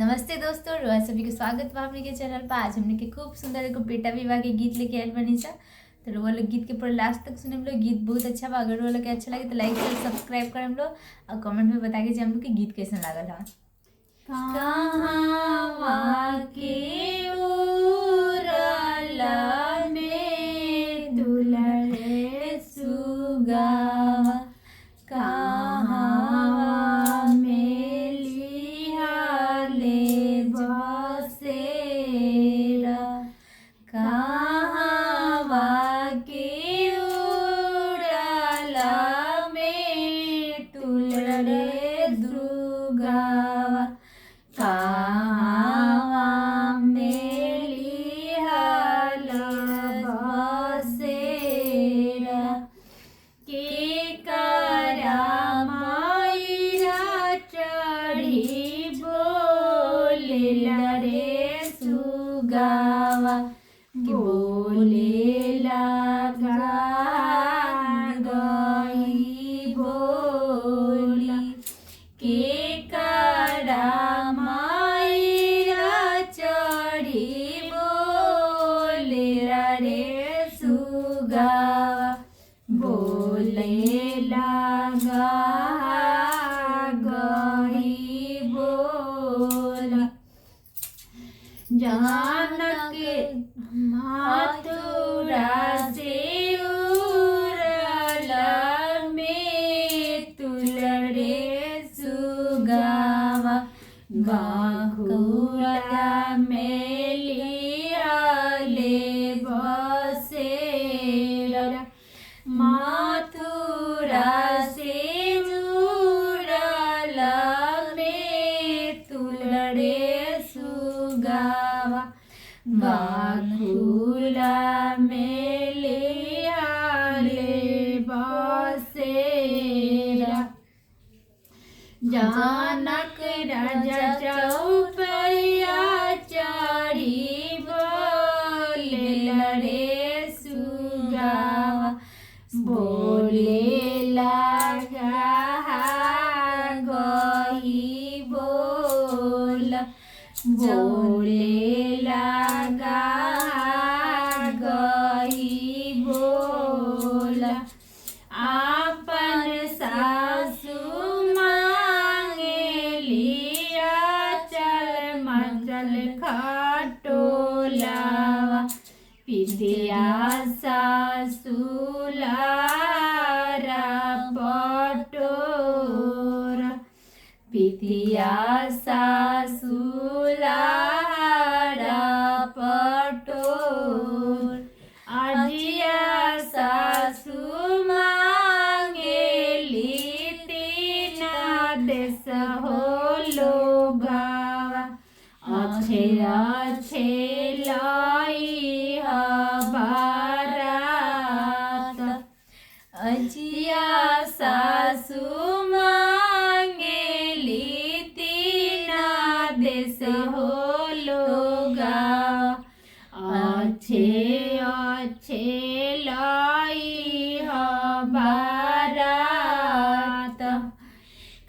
नमस्ते दोस्तों, रोआ सभी को स्वागत बा हमने के चैनल पर। आज हमने के खूब सुंदर एगो बेटा विवाह के गीत लेके आयल बनी सा। तो रोआ लोग गीत के पूरा लास्ट तक सुने हम लोग। गीत बहुत अच्छा बा। अगर रोआ लोग के अच्छा लगे तो लाइक शेयर सब्सक्राइब कर हम लोग और कमेंट में बता के हम लोग के गीत कैसा लागल है। कहाँ के उरला में दुल्हन सुगावा, कहाँ में लिहाले बसेरा, कहाँ के उड़ला में दुल्हन दुगावा, कहाँ में लिहाल बसेरा, के करा मायरा चढ़ी बोलेला रे सुगावा, बोलेला गई बोली, के करा मायरा चढ़ी बोलेला रे सुगावा, बोलेला गई बोला। जानक मथुरा से उड़ला में तुलरे सुगावा, गोकुला में लियाले बसेरा, मथुरा से उड़ला में तुलरे सुगावा, गोकुला में लियाले बसेरा। जानक राजा चौपैया चढ़ी बोलेला रे सुगावा, बोलेला गई बोला, बोलेला गई बोला। आपन सासू मांगे लिया चल मचल खटोलावा, पितिया सासुलारा पटोरा, पितिया सासुलारा पटोर, अजिया सासु मांगेली तीना देश हो लोगावा, अच्छे अच्छे लाई बारात, अजिया सासु मांगेली तीना देश हो लोगावा, अच्छे अच्छे लाई बारात,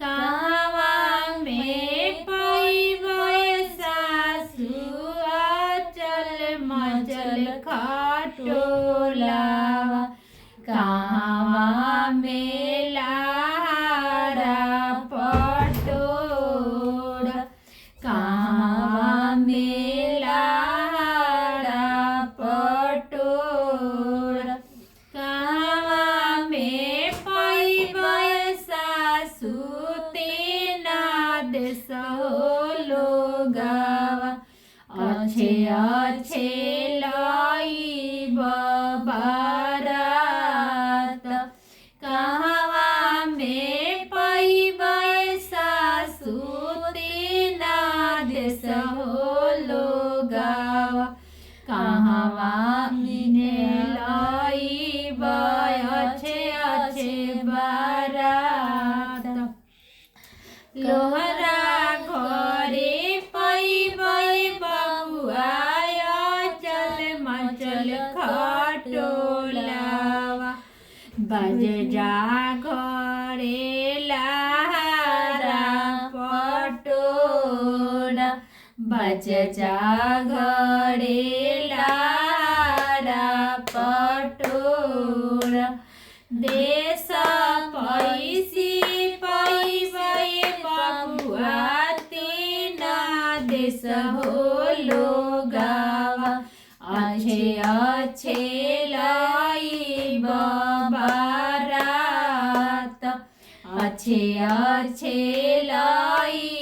कहवा में पैबै सासु चल मचल खटोलावा, कहवा में लारा पटोरा, कहवा में लारा पटोरा, कहवा में पैबै सासु तीना देश हो लोगावा, अच्छे अच्छे लाई बारात, कहवा में पैबै सासु तीना देश हो लोगावा, कहवा में लाई अच्छे अच्छे बारात। लोहरा घरे पैबै बबुआ चल मचल खटोलावा, बज जा घरे लारा पटोरा, बज जागरे लारा पटोर देश पैसी पैबै बबुआ तीना देश होलो गावा अच्छे अच्छे लाई बारात अच्छे अच्छे लाई